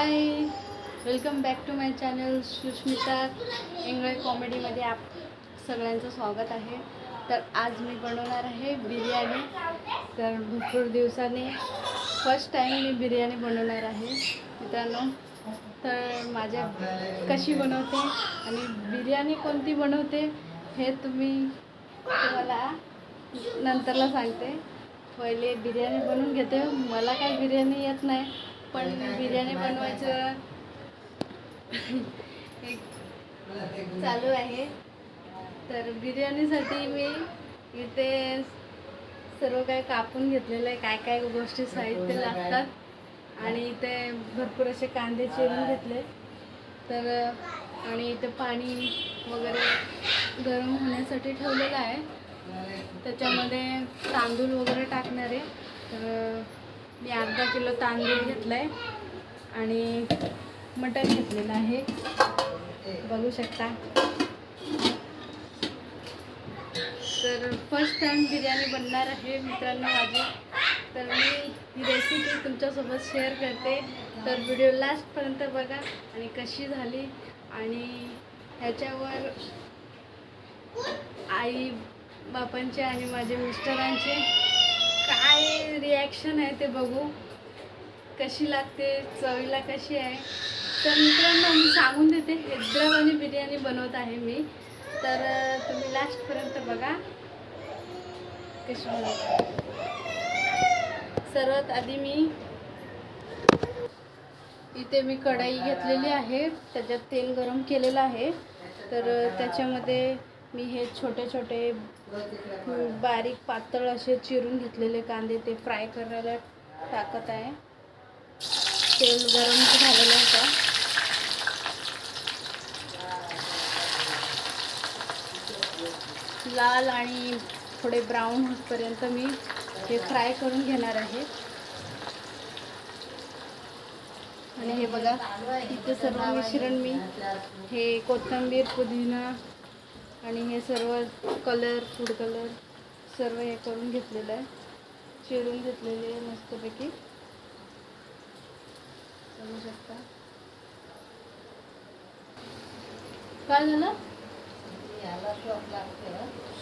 High, welcome back to my channel Sushmita Ingale कॉमेडीमध्ये आप सगळ्यांचं स्वागत आहे. तर आज मी बनवणार आहे बिर्याणी. तर भरपूर दिवसांनी फर्स्ट टाईम मी बिर्याणी बनवणार आहे मित्रांनो. तर माझ्या कशी बनवते आणि बिर्याणी कोणती बनवते हे तुम्हाला नंतरला सांगते. पहिले बिर्याणी बनवून घेते. मला काही बिर्याणी येत नाही, पण बिर्याणी बनवायचं एक चालू आहे. तर बिर्याणीसाठी मी इथे सर्व काही कापून घेतलेलं आहे. काय काय गोष्टी साहित्य लागतात आणि इथे भरपूर असे कांदे चिरून घेतले. तर आणि इथे पाणी वगैरे गरम होण्यासाठी ठेवलेलं आहे. त्याच्यामध्ये तांदूळ वगैरे टाकणार आहे. तर मी अर्धा किलो तांदूळ घेतला आहे आणि मटण घेतलेलं आहे, बघू शकता. तर फर्स्ट टाइम बिर्याणी बनणार आहे मित्रांनो माझी. तर मी ही रेसिपी तुमच्यासोबत शेअर करते. तर व्हिडिओ लास्टपर्यंत बघा आणि कशी झाली आणि ह्याच्यावर आई बापांचे आणि माझे मिस्टरांचे काय रिॲक्शन आहे ते बघू. कशी लागते, चवीला कशी आहे. तर मित्रांनो मी सांगून देते, हैदराबादी बिर्याणी बनवत आहे मी. तर तुम्ही लास्टपर्यंत बघा कशी बनवते. सर्वात आधी इथे मी कढई घेतलेली आहे, त्याच्यात तेल गरम केलेलं आहे. तर त्याच्यामध्ये मी हे छोटे छोटे बारीक पातळ असे चिरून घेतलेले कांदे ते फ्राय करायला टाकत आहे. तेल गरम झालेलं होतं. लाल आणि थोडे ब्राऊन होईपर्यंत मी हे फ्राय करून घेणार आहे. आणि हे बघा इथे सर्व मिश्रण मी हे कोथिंबीर, पुदिना आणि हे सर्व फूड कलर सर्व हे करून घेतलेलं आहे, चिरून घेतलेले आहे मस्तपैकी, बघू शकता. काय झालं?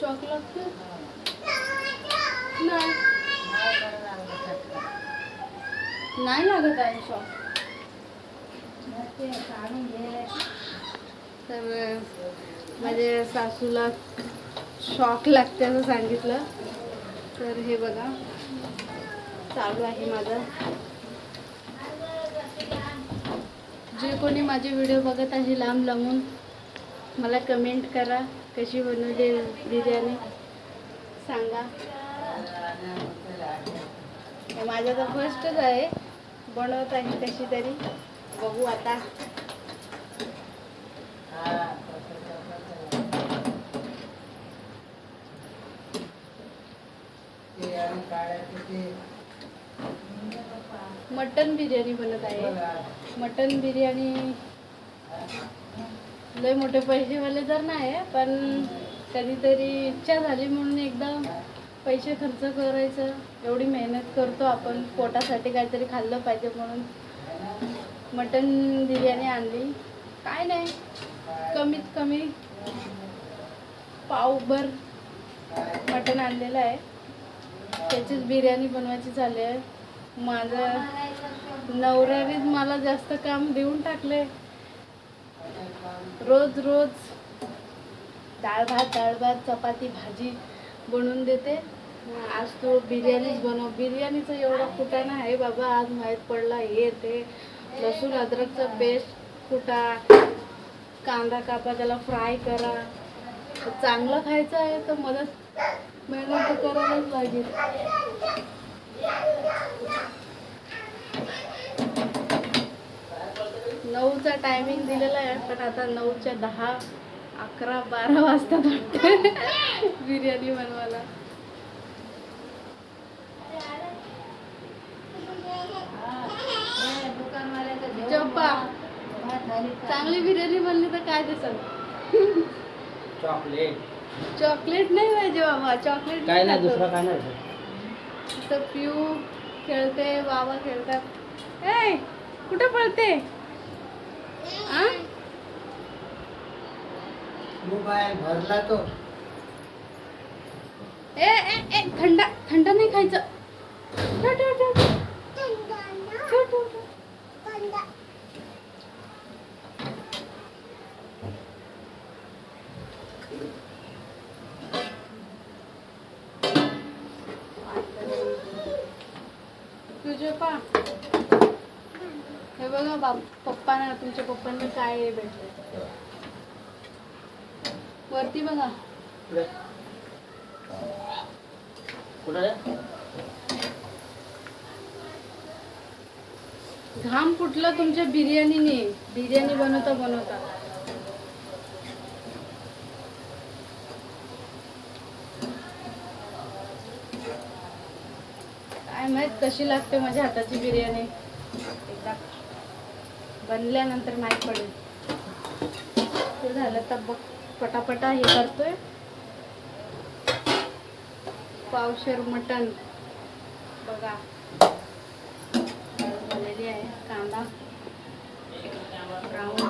शॉक लागते? नाही लागत आहे शॉक. तर माझ्या सासूला शॉक लागते असं सांगितलं. तर हे बघा चालू आहे माझं. जे कोणी माझे व्हिडिओ बघत आहे लांब लांबून, मला कमेंट करा कशी बनवली बिर्याणी सांगा. माझं तर फर्स्टच आहे, बनवत आहे कशी तरी, बघू आता. मटन बिर्याणी बनत आहे. मटन बिर्याणी लय मोठे पैसेवाले तर नाही, पण कधीतरी इच्छा झाली म्हणून एकदा पैसे खर्च करायचं. एवढी मेहनत करतो आपण, पोटासाठी काहीतरी खाल्लं पाहिजे म्हणून मटन बिर्याणी आणली. काय नाही, कमीत कमी पावभर मटण आणलेलं आहे, त्याचीच बिर्याणी बनवायची चालली आहे. माझं नवऱ्यानेच मला जास्त काम देऊन टाकले. रोज रोज डाळ भात चपाती भाजी बनवून देते. आज तो बिर्याणीच बनव. बिर्याणीचं एवढं कुटाणा आहे बाबा, आज माहीत पडला. हे ते लसूण अद्रकचं पेस्ट कुटा, कांदा कापा, त्याला फ्राय करा. चांगलं खायचं आहे तर मेहनत तर करायलाच लागेल. नऊचा टायमिंग दिलेला आहे, पण आता 9च्या 10, 11, 12 वाजतात वाटते बिर्याणी बनवायला. चप्पा चांगली बिर्याणी बनली तर काय दिसल? चॉकलेट नाही पाहिजे बाबा, चॉकलेट काय नाही, दुसरा काय नाही. पिऊ खेळते, बाबा खेळतात. कुठे पळते? आ? मोबाईल भरला तो. ए ए ए थंड थंड नाही खायचं. ठेव, ठेव, ठेव. ठेव, ठेव, ठेव. तुझे पा हे बघा पप्पांना तुमच्या पप्पांना काय भेटलं वरती बघा. घाम फुटलं तुमच्या बिर्याणीने. बिर्याणी बनवता बनवता. काय माहित कशी लागते माझ्या हाताची बिर्याणी. एकदा बनल्यानंतर माहीत पडेल. ते झालं तर बघ पटापटा हे करतोय. पावशेर मटण बघा झालेली आहे. कांदा ब्राऊन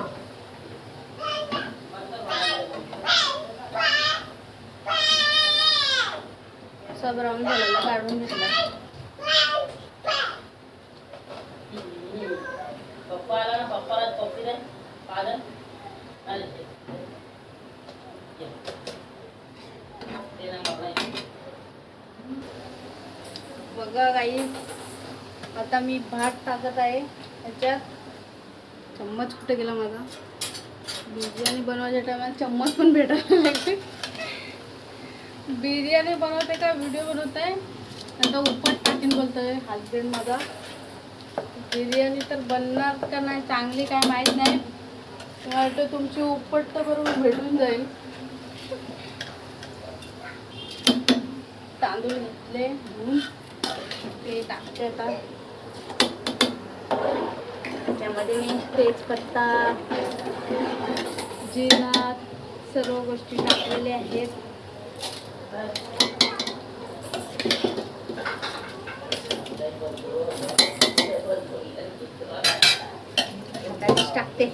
असा ब्राऊन झालेला काढून घेतला. बघा गाईस आता मी भात टाकत आहे याच्यात. चम्मच कुठे गेला माझा? बिर्याणी बनवायच्या टायमाला चम्मच पण भेटायला लागते. बिर्याणी बनवते का व्हिडिओ बनवताय आता उपट टाकीन बोलतोय हसबंड माझा. बिर्याणी तर बनणार का नाही चांगली काय माहीत नाही. मला वाटतं तुमची उपट तर बरोबर भेटून जाईल. तांदूळ घेतले धुवून ते टाकते आता. त्यामध्ये मी तेजपत्ता जिरा सर्व गोष्टी टाकलेल्या आहेत. टाकते.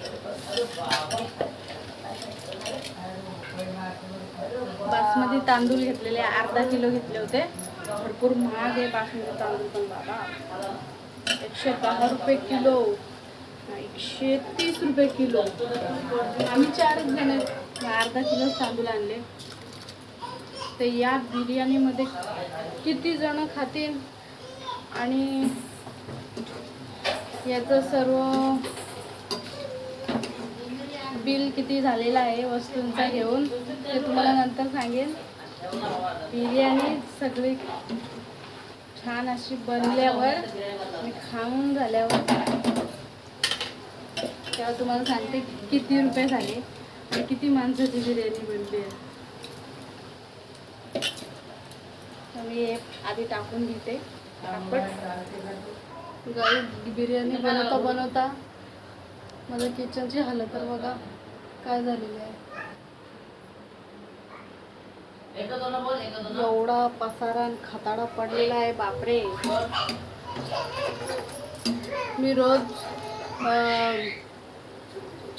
बासमती तांदूळ घेतलेले अर्धा किलो घेतले होते. भरपूर महाग आहे बासमती तांदूळ पण बाबा. 110 रुपये किलो. 130 रुपये किलो. आम्ही 4 जण आहेत. अर्धा किलो तांदूळ आणले. तर या बिर्याणीमध्ये किती जण खातील आणि याचं सर्व बिल किती झालेलं आहे वस्तूंचा घेऊन ते तुम्हाला नंतर सांगेन. बिर्याणी सगळी छान अशी बनल्यावर आणि खाऊन झाल्यावर तेव्हा तुम्हाला सांगते किती रुपये झाले आणि किती माणसाची बिर्याणी बनली आहे. मी आधी टाकून घेते. गाई बिर्याणी बनवता बनवता माझ्या किचनची हालत तर बघा काय झालेली आहे. एवढा पसारा आणि खताडा पडलेला आहे बापरे. मी रोज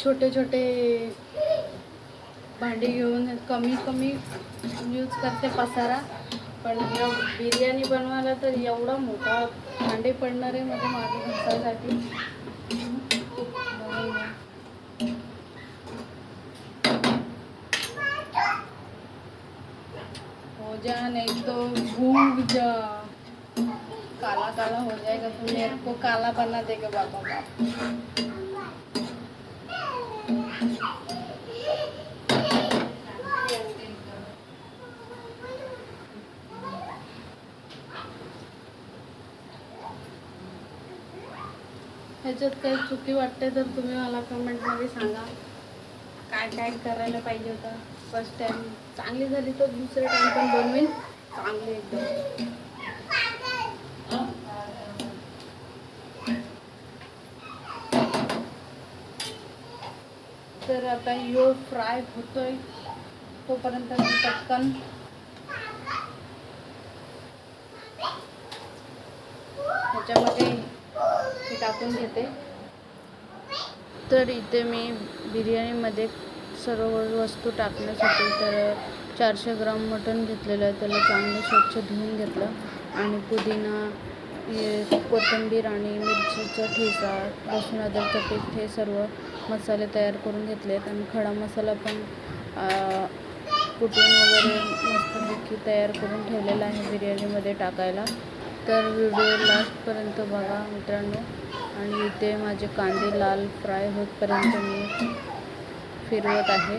छोटे छोटे भांडी घेऊन कमी कमी यूज करते पसारा. पण बिर्याणी बनवायला तर एवढा मोठा भांडे पडणार आहे माझ्या माझ्या घरच्यासाठी. हो जा नहीं तो भूल जा. काला काला हो जाएगा तो मेरे को काला बना देगा बाबा बाप. ह्याच्यात काही चुकी वाटते तर तुम्ही मला कमेंटमध्ये सांगा. काय काय करायला पाहिजे होतं. फर्स्ट टाइम चांगली झाली तर दुसरे टाइम पण बनवेन चांगली एकदम. तर आता यो फ्राय होतोय तोपर्यंत मी पटकन ह्याच्यामध्ये हे टाकून घेते. तर इथे मी बिर्याणीमध्ये सर्व वस्तू टाकण्यासाठी तर 400 ग्राम मटण घेतलेलं आहे. त्याला चांगलं स्वच्छ धुवून घेतलं आणि पुदिना, कोथिंबीर आणि मिरचीचा ठेचा, लसूण अद्रकचं पेस्ट हे सर्व मसाले तयार करून घेतलेत आणि खडा मसाला पण कुटून वगैरे मस्तपैकी तयार करून ठेवलेला आहे बिर्याणीमध्ये टाकायला. तर व्हिडिओ लास्टपर्यंत बघा मित्रांनो. आणि इथे माझे कांदे लाल फ्राय होतपर्यंत मी फिरवत आहे.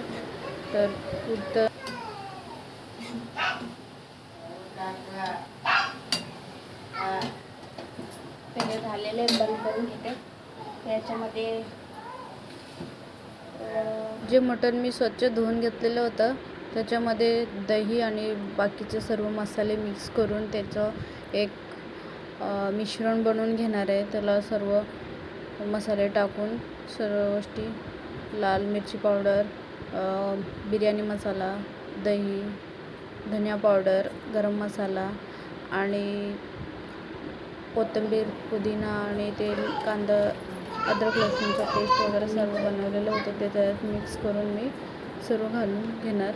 तर पुढचं पहिले झालेले बंद करून घेते. त्याच्यामध्ये जे मटण मी स्वच्छ धुवून घेतलेलं होतं त्याच्यामध्ये दही आणि बाकीचे सर्व मसाले मिक्स करून त्याचं एक मिश्रण बनवून घेणार आहे. त्याला सर्व मसाले टाकून सर्व गोष्टी, लाल मिरची पावडर, बिर्याणी मसाला, दही, धनिया पावडर, गरम मसाला आणि कोथिंबीर, पुदिना आणि ते कांदा, अद्रक लसूणचा पेस्ट वगैरे सर्व बनवलेलं होतं ते त्यात मिक्स करून मी सर्व घालून घेणार.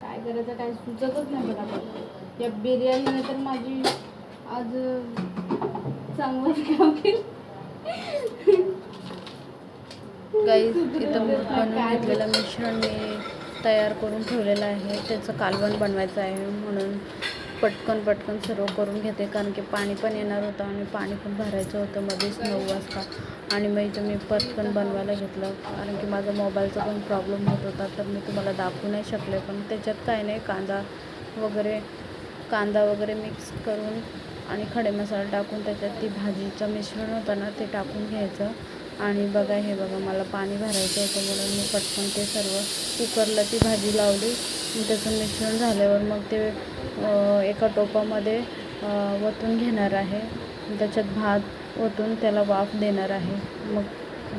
काय करायचं काय सुचतच नाही मला पण. या बिर्याणीने तर माझी आज चांगलंच काम केलं. गाईस इथं बनवून घेतलेलं मिश्रण मी तयार करून ठेवलेलं आहे. त्याचं कालवण बनवायचं आहे म्हणून पटकन सर्व करून घेते. कारण की पाणी पण येणार होतं आणि पाणी पण भरायचं होतं मध्येच 9 वाजता. आणि मग इथं मी पटकन बनवायला घेतलं कारण की माझा मोबाईलचा पण प्रॉब्लेम होत होता. तर मी तुम्हाला दाखवू नाही शकले. पण त्याच्यात काय नाही, कांदा वगैरे मिक्स करून आणि खडे मसाला टाकून त्याच्यात ती भाजीचं मिश्रण होतं ना ते टाकून घ्यायचं. आणि बघा हे बघा, मला पाणी भरायचं होतं म्हणून मी पटकन ते सर्व कुकरला ती भाजी लावली. त्याचं मिश्रण झाल्यावर मग ते एका टोपामध्ये ओतून घेणार आहे. त्याच्यात भात ओतून त्याला वाफ देणार आहे. मग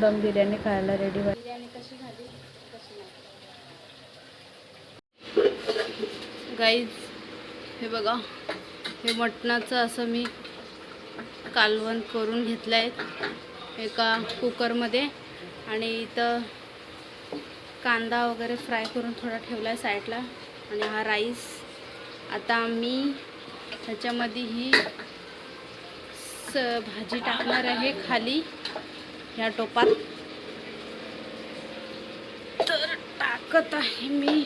दम बिर्याणी खायला रेडी. बिर्याणी कशी झाली कशी नाही गाईज, हे बघा, हे मटणाचं असं मी कालवण करून घेतलं आहे एका कुकरमध्ये. आणि इथं कांदा वगैरे फ्राय करून थोडा ठेवला आहे साईडला. आणि हा राईस आता मी ह्याच्यामध्ये ही भाजी टाकणार आहे खाली ह्या टोपात. तर टाकत आहे मी.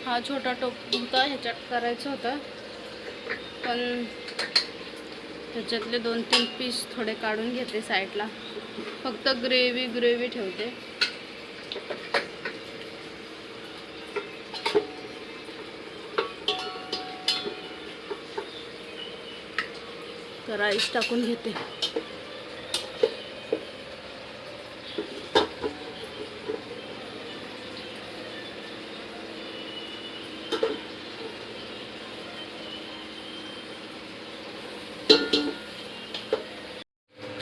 हा छोटा टोप होता, ह्याच्यात करायचं होतं पण त्याच्यातले 2-3 पीस थोडे काढून घेते साईडला. फक्त ग्रेव्ही ठेवते. तर राईस टाकून घेते.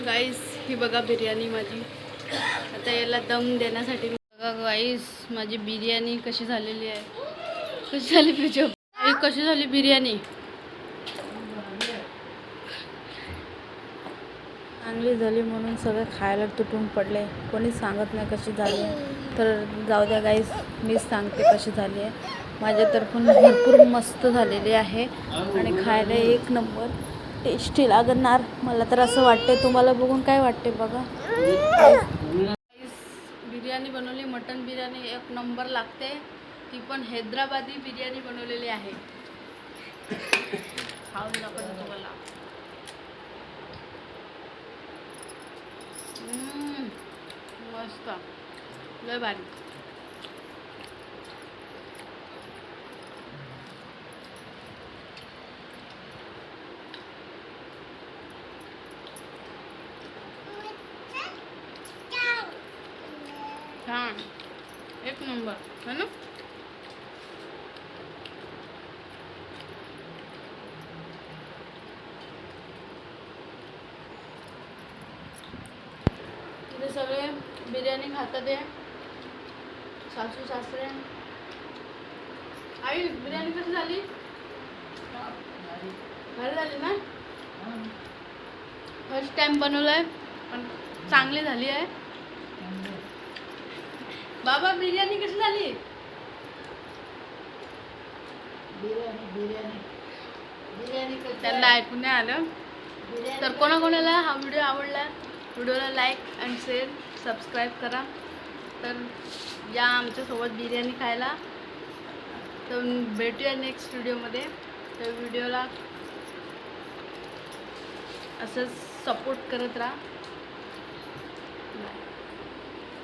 गाईस ही बघा बिर्याणी माझी. आता याला दम देण्यासाठी बघा गाईस माझी बिर्याणी कशी झालेली आहे. कशी झाली कशी झाली बिर्याणी. चांगली झाली म्हणून सगळे खायला तुटून पडले. कोणी सांगत नाही कशी झाली. तर जाऊ द्या गाईस, मीच सांगते कशी झाली आहे. माझ्यातर्फून भरपूर मस्त झालेली आहे आणि खायला एक नंबर टेस्टी लागणार मला तर असं वाटते. तुम्हाला बघून काय वाटते बघा. बिर्याणी बनवली, मटन बिर्याणी एक नंबर लागते. ती पण हैदराबादी बिर्याणी बनवलेली आहे. खाऊन दाखवते तुम्हाला. मस्त, लय भारी. एक नंबर है ना. इथे सगळे बिर्याणी खातात आहे. सासू सासरे. आई बिर्याणी कशी झाली? भारी झाली ना. फर्स्ट टाइम बनवलंय पण चांगली झाली आहे. बाबा बिर्याणी कशी झाली? त्यांना ऐकून नाही आलं. तर कोणाकोणाला हा व्हिडिओ आवडला, व्हिडिओला लाईक आणि शेअर सबस्क्राईब करा. तर या आमच्यासोबत बिर्याणी खायला. तर भेटूया नेक्स्ट व्हिडिओमध्ये. तर व्हिडिओला असंच सपोर्ट करत राहा. बाय.